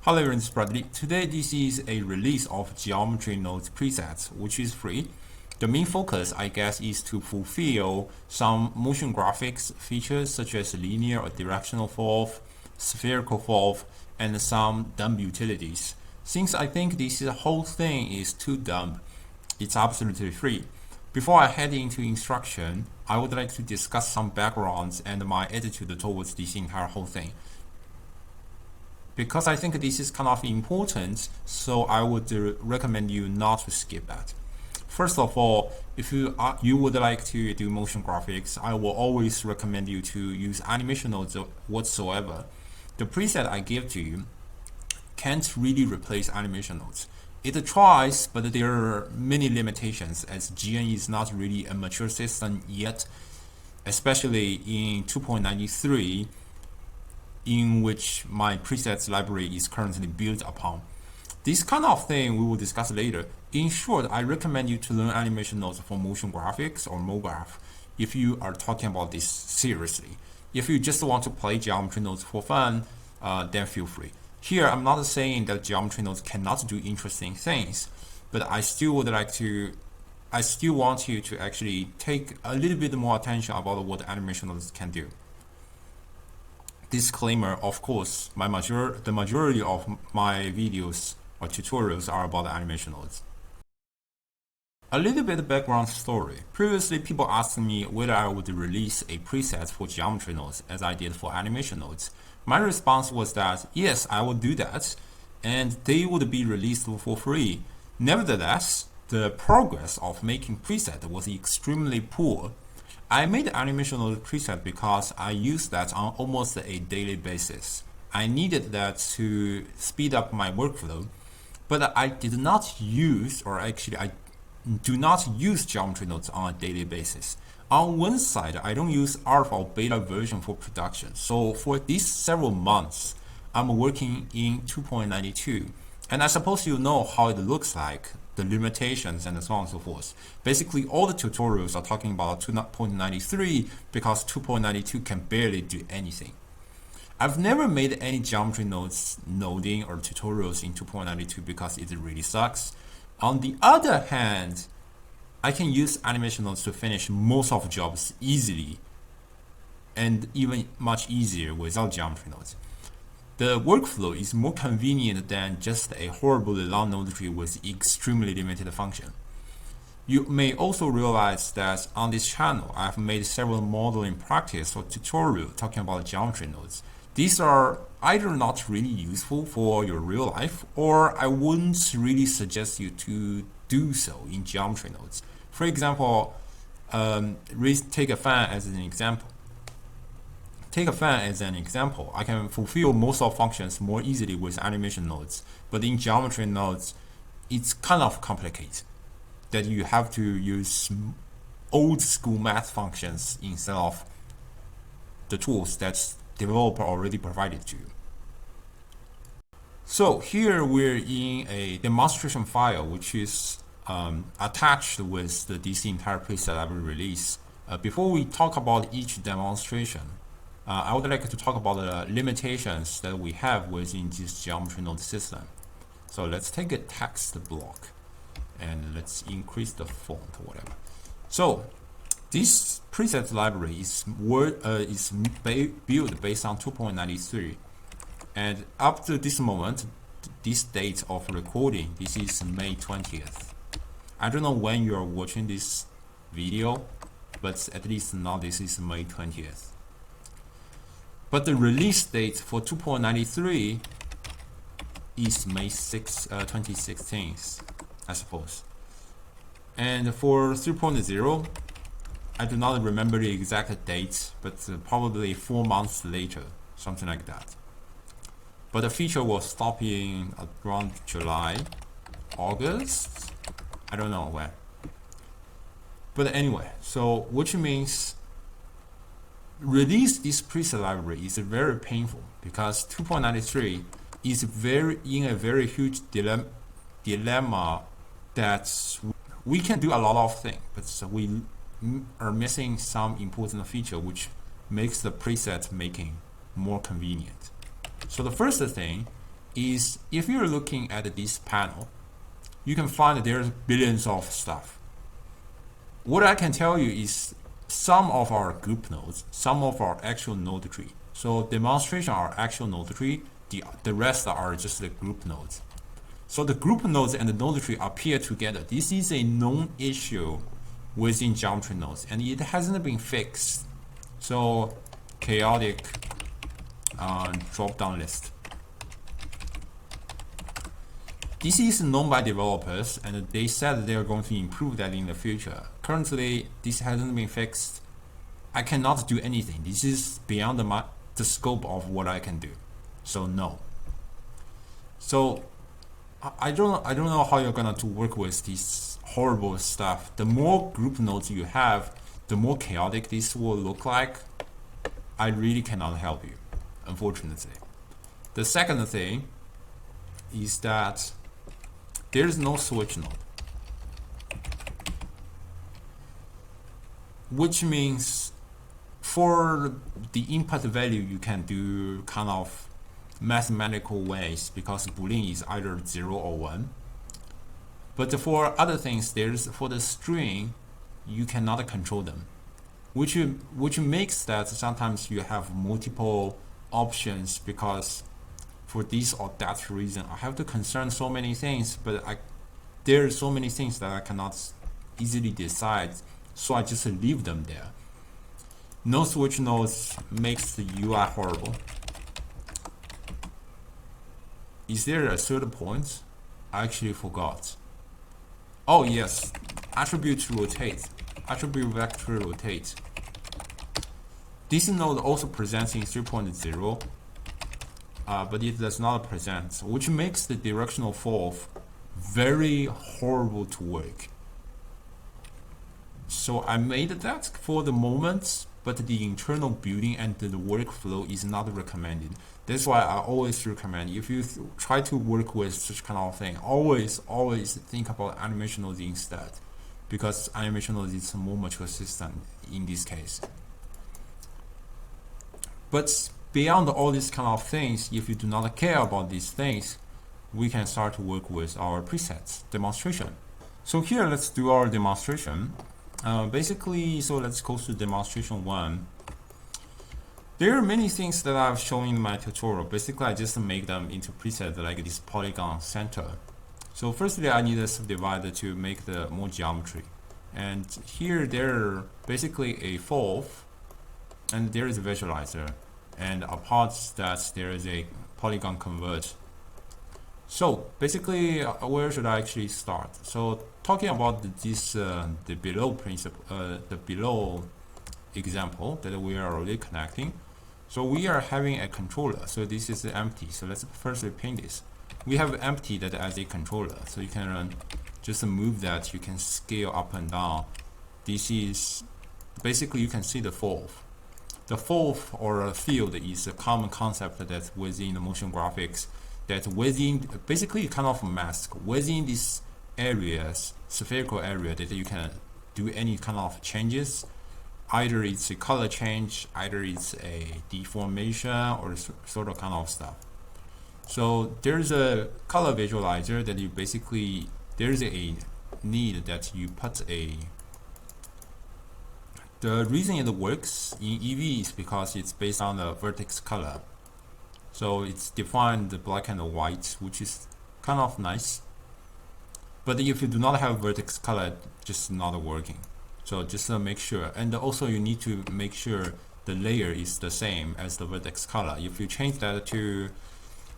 Hello everyone, this is Bradley. Today this is a release of geometry nodes presets, which is free. The main focus, I guess, is to fulfill some motion graphics features such as linear or directional falloff, spherical falloff, and some dumb utilities. Since I think this whole thing is too dumb, it's absolutely free. Before I head into instruction, I would like to discuss some backgrounds and my attitude towards this entire whole thing. Because I think this is kind of important, so I would recommend you not to skip that. First of all, if you would like to do motion graphics, I will always recommend you to use animation nodes whatsoever. The preset I give to you can't really replace animation nodes. It tries, but there are many limitations as GN is not really a mature system yet, especially in 2.93. in which my presets library is currently built upon. This kind of thing we will discuss later. In short, I recommend you to learn animation nodes for motion graphics or Mograph if you are talking about this seriously. If you just want to play geometry nodes for fun, then feel free. Here, I'm not saying that geometry nodes cannot do interesting things, but I still want you to actually take a little bit more attention about what animation nodes can do. Disclaimer, of course, the majority of my videos or tutorials are about animation nodes. A little bit of background story. Previously, people asked me whether I would release a preset for geometry nodes as I did for animation nodes. My response was that yes, I would do that, and they would be released for free. Nevertheless, the progress of making preset was extremely poor. I made animation node preset because I use that on almost a daily basis. I needed that to speed up my workflow, but I did not use, or actually I do not use geometry nodes on a daily basis. On one side, I don't use alpha or beta version for production. So for these several months, I'm working in 2.92. And I suppose you know how it looks like, the limitations and so on and so forth. Basically, all the tutorials are talking about 2.93 because 2.92 can barely do anything. I've never made any geometry nodes noding or tutorials in 2.92 because it really sucks. On the other hand, I can use animation nodes to finish most of the jobs easily and even much easier without geometry nodes. The workflow is more convenient than just a horribly long node tree with extremely limited function. You may also realize that on this channel, I've made several modeling practice or tutorial talking about geometry nodes. These are either not really useful for your real life, or I wouldn't really suggest you to do so in geometry nodes. For example, take a fan as an example. I can fulfill most of functions more easily with animation nodes, but in geometry nodes, it's kind of complicated that you have to use old school math functions instead of the tools that developer already provided to you. So here we're in a demonstration file which is attached with this entire preset library release. Before we talk about each demonstration, I would like to talk about the limitations that we have within this geometry node system. So let's take a text block and let's increase the font or whatever. So this preset library is built based on 2.93, and up to this moment, this date of recording, this is May 20th. I don't know when you are watching this video, but at least now this is May 20th. But the release date for 2.93 is May 6, 2016, I suppose. And for 3.0, I do not remember the exact date, but probably 4 months later, something like that. But the feature will stop in around July, August, I don't know when. But anyway, so which means release this preset library is very painful because 2.93 is in a very huge dilemma that we can do a lot of things, but we are missing some important feature which makes the preset making more convenient. So the first thing is if you're looking at this panel, you can find that there's billions of stuff. What I can tell you is some of our group nodes, some of our actual node tree. So demonstration are actual node tree, the rest are just the group nodes. So the group nodes and the node tree appear together. This is a known issue within geometry nodes, and it hasn't been fixed. So chaotic drop-down list. This is known by developers, and they said they are going to improve that in the future. Currently, this hasn't been fixed. I cannot do anything. This is beyond the scope of what I can do. So no. So I don't know how you're gonna to work with this horrible stuff. The more group nodes you have, the more chaotic this will look like. I really cannot help you, unfortunately. The second thing is that there is no switch node, which means for the input value you can do kind of mathematical ways because Boolean is either 0 or 1. But for other things, for the string, you cannot control them, which makes that sometimes you have multiple options because for this or that reason, I have to concern so many things, but there are so many things that I cannot easily decide, so I just leave them there. No switch nodes makes the UI horrible. Is there a third point? I actually forgot. Oh yes, attribute rotate, attribute vector rotate. This node also presents in 3.0. But it does not present, which makes the Directional-Falloff very horrible to work. So I made that for the moment, but the internal building and the workflow is not recommended. That's why I always recommend, if you try to work with such kind of thing, always think about animation nodes instead, because animation nodes is a more mature system in this case. But beyond all these kind of things, if you do not care about these things, we can start to work with our presets demonstration. So here, let's do our demonstration. Basically, so let's go to demonstration 1. There are many things that I've shown in my tutorial. Basically, I just make them into presets like this polygon center. So firstly, I need a subdivider to make the more geometry. And here, there are basically a Falloff, and there is a visualizer. And apart that, there is a polygon convert. So basically, where should I actually start? So talking about the below principle, the below example that we are already connecting. So we are having a controller. So this is empty. So let's firstly paint this. We have empty that as a controller. So you can just move that. You can scale up and down. This is basically, you can see the Falloff. The Falloff or a field is a common concept that within the motion graphics, that within basically kind of mask within these areas, spherical area, that you can do any kind of changes. Either it's a color change, either it's a deformation or sort of kind of stuff. So there's a color visualizer that you basically, there's a need that you put a. The reason it works in eevee is because it's based on the vertex color. So it's defined the black and the white, which is kind of nice. But if you do not have vertex color, just not working. So just make sure, and also you need to make sure the layer is the same as the vertex color. If you change that to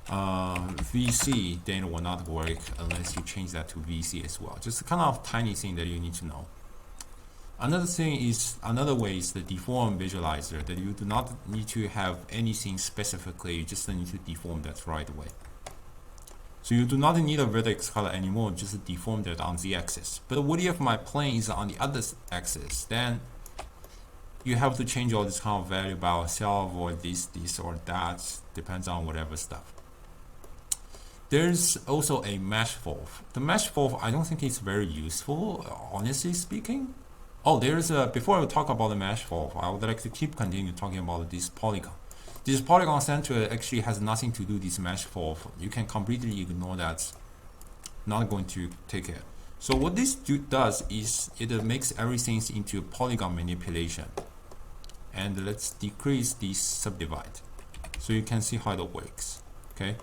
VC, then it will not work unless you change that to VC as well. Just a kind of tiny thing that you need to know. Another way is the deform visualizer, that you do not need to have anything specifically, you just need to deform that right away. So you do not need a vertex color anymore, just deform that on the axis. But what if my plane is on the other axis? Then you have to change all this kind of value by yourself, or this or that, depends on whatever stuff. There's also a mesh Falloff. The mesh Falloff, I don't think it's very useful, honestly speaking. Oh, there's a, before I talk about the mesh Falloff, I would like to continue talking about this polygon. This polygon center actually has nothing to do with this mesh fall. You can completely ignore that. Not going to take it. So what this does is it makes everything into polygon manipulation. And let's decrease this subdivide, so you can see how it works. Okay.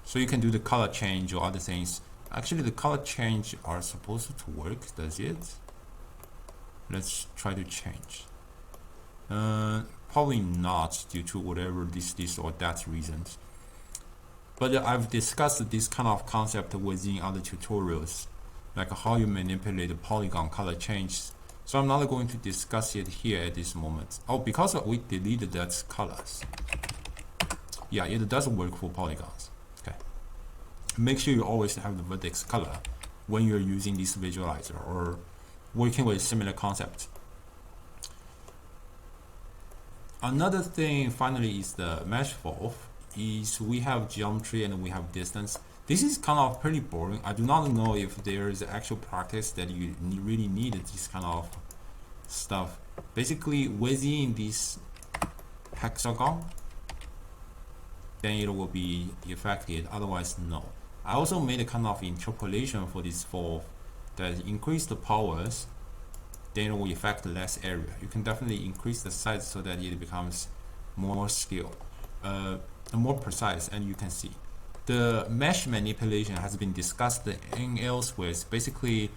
So you can do the color change or other things. Actually, the color change are supposed to work. Does it? Let's try to change. Probably not, due to whatever this or that reasons. But I've discussed this kind of concept within other tutorials, like how you manipulate the polygon color change. So I'm not going to discuss it here at this moment. Oh, because we deleted that colors. Yeah, it does work for polygons. Okay. Make sure you always have the vertex color when you're using this visualizer or working with similar concepts. Another thing finally is the mesh fall. Is we have geometry and we have distance. This is kind of pretty boring. I do not know if there is actual practice that you really need this kind of stuff. Basically, within this hexagon, then it will be affected. Otherwise, no. I also made a kind of interpolation for this fall that increase the powers, then it will affect less area. You can definitely increase the size so that it becomes more scale. More precise, and you can see the mesh manipulation has been discussed in elsewhere. Basically,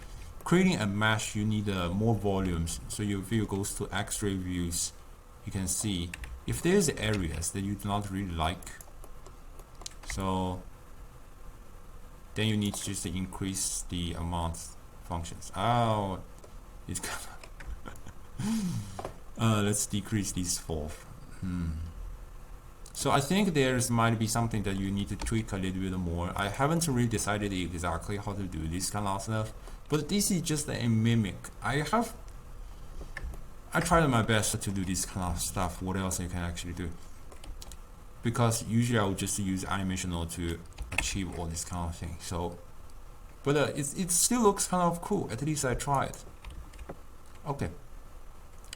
creating a mesh, you need more volumes. So if you goes to X-ray views, you can see if there's areas that you do not really like, so then you need to just increase the amount functions. Oh, it's kind of let's decrease this fourth. So I think there's might be something that you need to tweak a little bit more. I haven't really decided exactly how to do this kind of stuff, but this is just a mimic. I tried my best to do this kind of stuff. What else you can actually do? Because usually I would just use animational to achieve all this kind of thing. So, but it still looks kind of cool. At least I tried. Okay.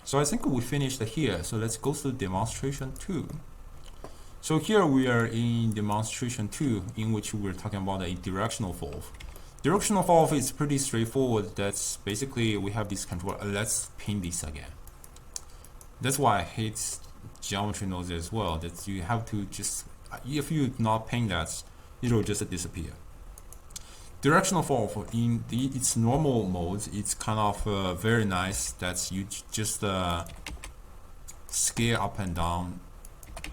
So I think we finished here. So let's go to demonstration 2. So here we are in demonstration 2, in which we're talking about a Directional-Falloff. Directional-Falloff is pretty straightforward. That's basically we have this control. Let's pin this again. That's why I hate geometry nodes as well. That you have to just, if you not pin that, it will just disappear. Directional-Falloff in its normal mode, it's kind of very nice. That you just scale up and down,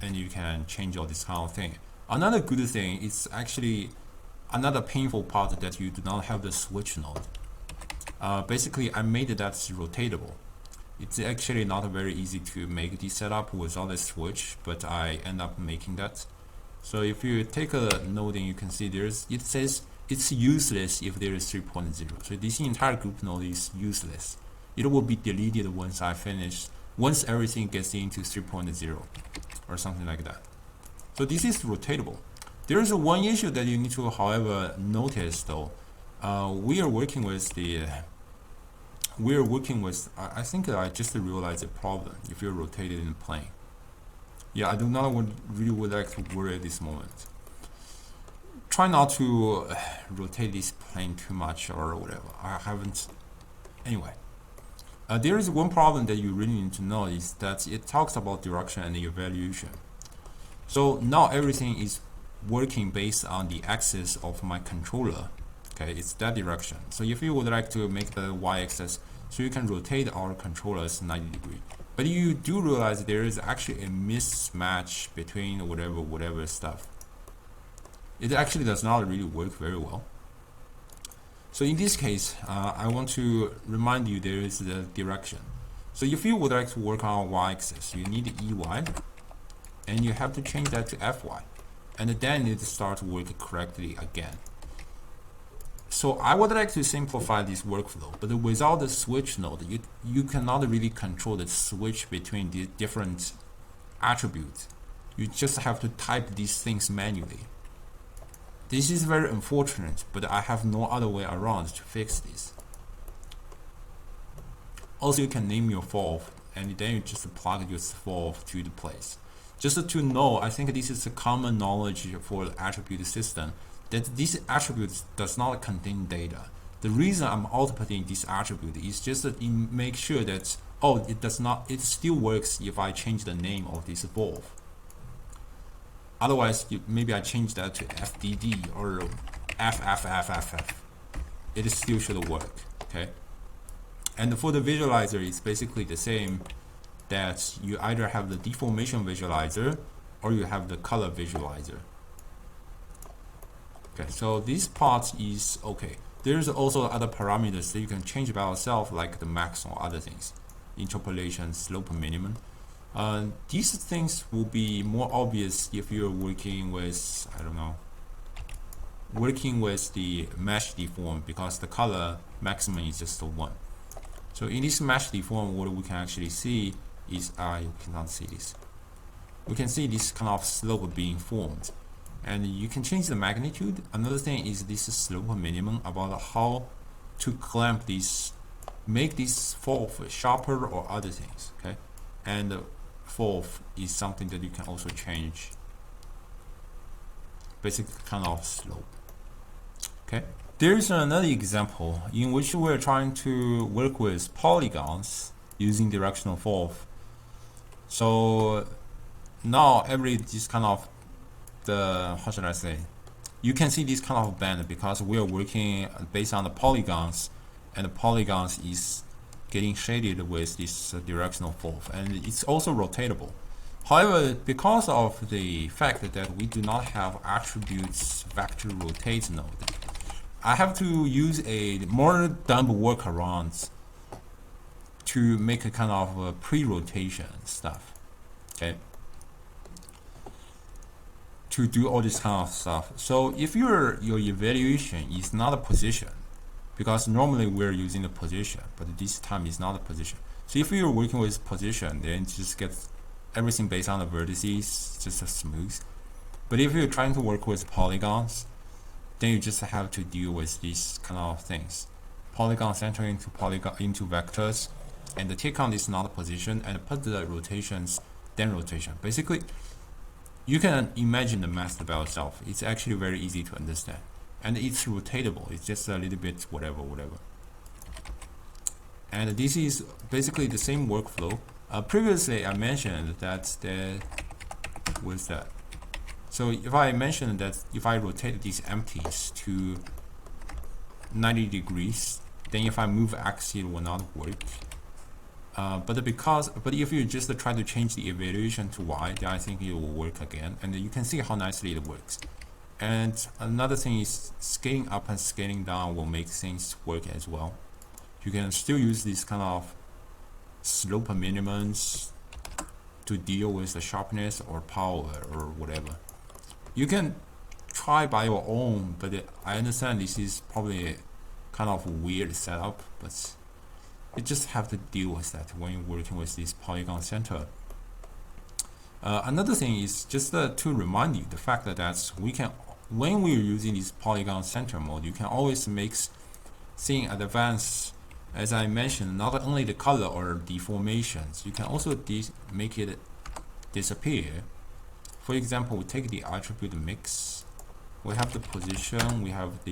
and you can change all this kind of thing. Another good thing is actually another painful part that you do not have the switch node. Basically, I made that rotatable. It's actually not very easy to make this setup without a switch, but I end up making that. So if you take a node and you can see it says it's useless if there is 3.0. So this entire group node is useless. It will be deleted once everything gets into 3.0. or something like that. So this is rotatable. There is one issue that you need to, however, notice though. We are working with I think I just realized a problem if you're rotated in plane. Yeah, I do not really would like to worry at this moment. Try not to rotate this plane too much or whatever. I haven't. Anyway. There is one problem that you really need to know is that it talks about direction and evaluation. So now everything is working based on the axis of my controller. Okay, it's that direction. So if you would like to make the y-axis, so you can rotate our controllers 90 degrees. But you do realize there is actually a mismatch between whatever stuff. It actually does not really work very well. So in this case, I want to remind you there is the direction. So if you would like to work on y-axis, you need EY, and you have to change that to FY, and then it starts working correctly again. So I would like to simplify this workflow, but without the switch node, you cannot really control the switch between the different attributes. You just have to type these things manually. This is very unfortunate, but I have no other way around to fix this. Also, you can name your fall and then you just plug your Falloff to the place. Just to know, I think this is a common knowledge for the attribute system, that this attribute does not contain data. The reason I'm outputting this attribute is just to make sure that, oh, it still works if I change the name of this Falloff. Otherwise, maybe I change that to FDD or FFFFF. It still should work, okay? And for the visualizer, it's basically the same, that you either have the deformation visualizer or you have the color visualizer. Okay, so this part is okay. There's also other parameters that you can change by yourself, like the max or other things, interpolation, slope minimum. These things will be more obvious if you're working with, I don't know, working with the mesh deform, because the color maximum is just 1. So in this mesh deform, what we can actually see is, you cannot see this. We can see this kind of slope being formed, and you can change the magnitude. Another thing is this slope minimum, about how to clamp this, make this Falloff sharper or other things, okay? And Falloff is something that you can also change, basic kind of slope. Okay, there's another example in which we're trying to work with polygons using Directional-Falloff. So now this kind of how should I say? You can see this kind of band because we are working based on the polygons, and the polygons is getting shaded with this Directional-Falloff, and it's also rotatable. However, because of the fact that we do not have attributes vector rotate node, I have to use a more dumb workarounds to make a kind of pre-rotation stuff, okay? To do all this kind of stuff. So if your evaluation is not a position, because normally we're using the position, but this time is not a position. So if you're working with position, then just get everything based on the vertices, just smooth. But if you're trying to work with polygons, then you just have to deal with these kind of things. Polygon center into vectors, and take on this not a position, and put the rotations, then rotation. Basically, you can imagine the math by yourself. It's actually very easy to understand. And it's rotatable. It's just a little bit whatever. And this is basically the same workflow. Previously, I mentioned that with that. So if I mentioned that if I rotate these empties to 90 degrees, then if I move axis, it will not work. But if you just try to change the evaluation to Y, then I think it will work again. And you can see how nicely it works. And another thing is scaling up and scaling down will make things work as well. You can still use this kind of slope minimums to deal with the sharpness or power or whatever. You can try by your own, but I understand this is probably kind of a weird setup, but you just have to deal with that when you're working with this polygon center. Another thing is just to remind you the fact that we can, when we're using this polygon center mode, you can always make things advance. As I mentioned, not only the color or deformations, you can also make it disappear. For example, we take the attribute mix. We have the position, and we have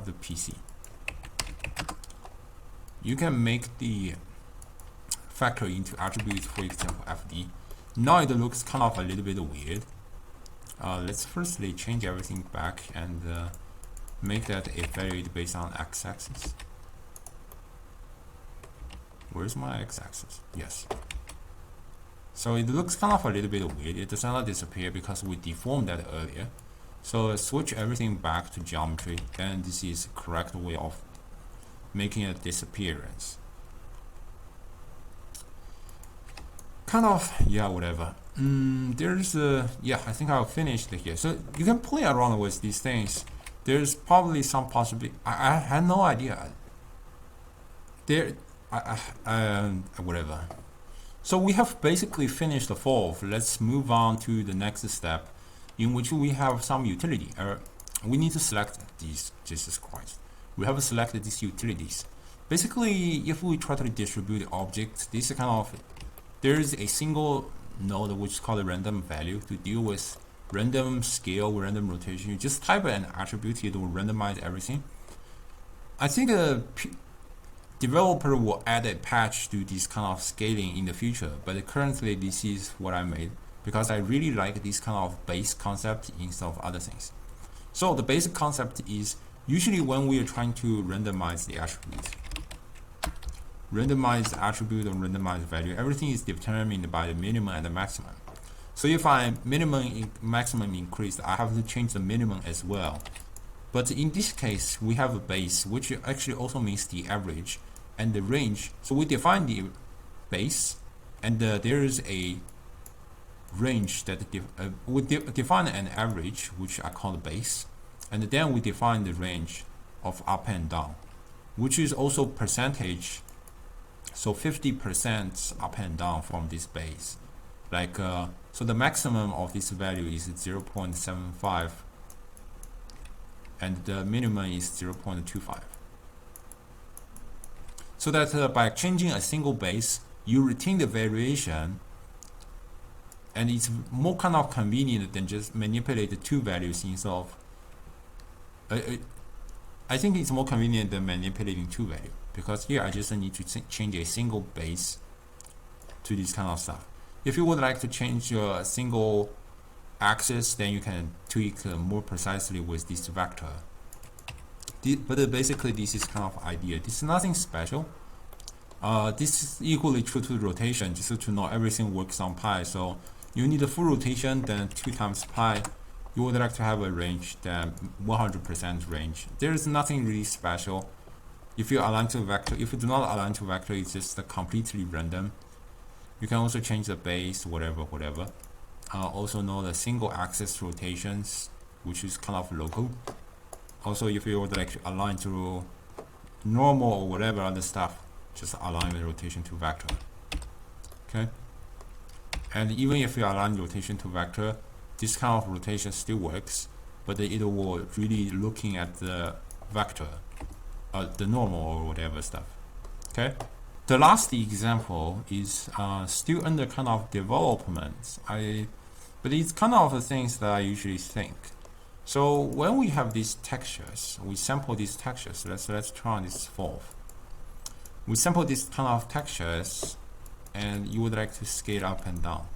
the PC. You can make the factor into attributes, for example, FD. Now it looks kind of a little bit weird. Let's firstly change everything back and make that evaluate based on x-axis. Where's my x-axis? Yes. So it looks kind of a little bit weird. It does not disappear because we deformed that earlier. So switch everything back to geometry, then this is the correct way of making a disappearance. Kind of, yeah, whatever. Yeah, I think I'll finish it here. So you can play around with these things. There's probably some possibility. I had no idea. Whatever. So we have basically finished the Falloff. Let's move on to the next step, in which we have some utility. We need to select these. Jesus Christ. We have selected these utilities. Basically, if we try to distribute the object, this kind of, there's a single node which is called a random value to deal with random scale, random rotation. You just type an attribute, it will randomize everything. I think a developer will add a patch to this kind of scaling in the future, but currently this is what I made because I really like this kind of base concept instead of other things. So the basic concept is usually when we are trying to randomize the attribute, or randomize value, everything is determined by the minimum and the maximum. So if I maximum increased, I have to change the minimum as well. But in this case, we have a base, which actually also means the average and the range. So we define the base, and there is a range that we define an average, which I call the base, and then we define the range of up and down, which is also percentage. So 50% up and down from this base. Like so the maximum of this value is 0.75 and the minimum is 0.25. So that by changing a single base, you retain the variation, and it's more kind of convenient than just manipulate the two values instead of I think it's more convenient than manipulating two values, because here I just need to change a single base to this kind of stuff. If you would like to change your single axis, then you can tweak more precisely with this vector. But basically this is kind of idea. This is nothing special. This is equally true to rotation, just to know everything works on pi. So you need a full rotation, then 2 times pi. You would like to have a range, then 100% range. There is nothing really special. If you align to vector, if you do not align to vector, it's just completely random. You can also change the base, whatever. Also know the single axis rotations, which is kind of local. Also, if you would like to align to normal or whatever other stuff, just align the rotation to vector. Okay. And even if you align rotation to vector, this kind of rotation still works, but it will really looking at the vector, the normal or whatever stuff. Okay. The last example is still under kind of development. But it's kind of the things that I usually think. So when we have these textures, we sample these textures. Let's try on this fourth. We sample these kind of textures, and you would like to scale up and down,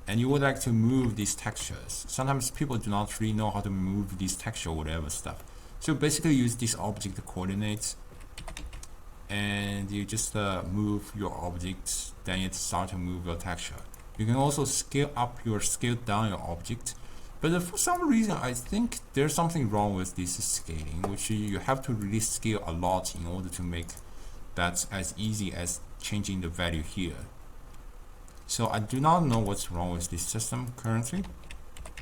and you would like to move these textures. Sometimes people do not really know how to move these texture or whatever stuff. So basically use these object coordinates, and you just move your object, then it start to move your texture. You can also scale up or scale down your object, but for some reason I think there's something wrong with this scaling, which you have to really scale a lot in order to make that as easy as changing the value here. So I do not know what's wrong with this system currently,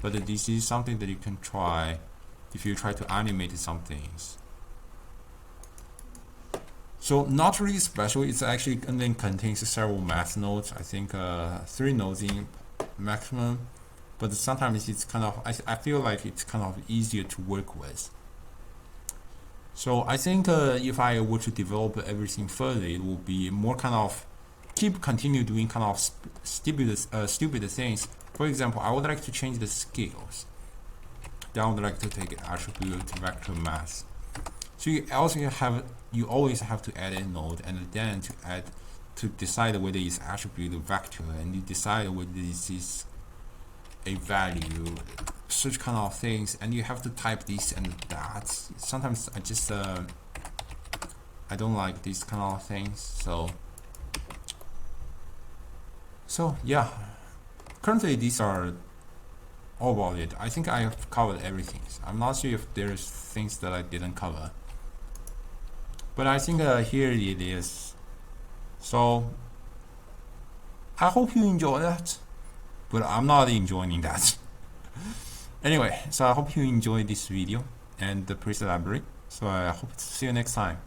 but this is something that you can try if you try to animate some things. So not really special. It's actually and then contains several math nodes. I think 3 nodes in maximum, but sometimes it's kind of I feel like it's kind of easier to work with. So I think if I were to develop everything further, it will be more kind of continue doing kind of stupid things. For example, I would like to change the scales. Then I would like to take attribute vector mass. So you always have to add a node, and then to decide whether it's attribute or vector, and you decide whether this is a value, such kind of things, and you have to type this and that. Sometimes I just I don't like these kind of things. So yeah, currently these are all about it. I think I have covered everything. I'm not sure if there's things that I didn't cover, but I think here it is. So I hope you enjoy that, but I'm not enjoying that. Anyway, so I hope you enjoyed this video and the preset library. So I hope to see you next time.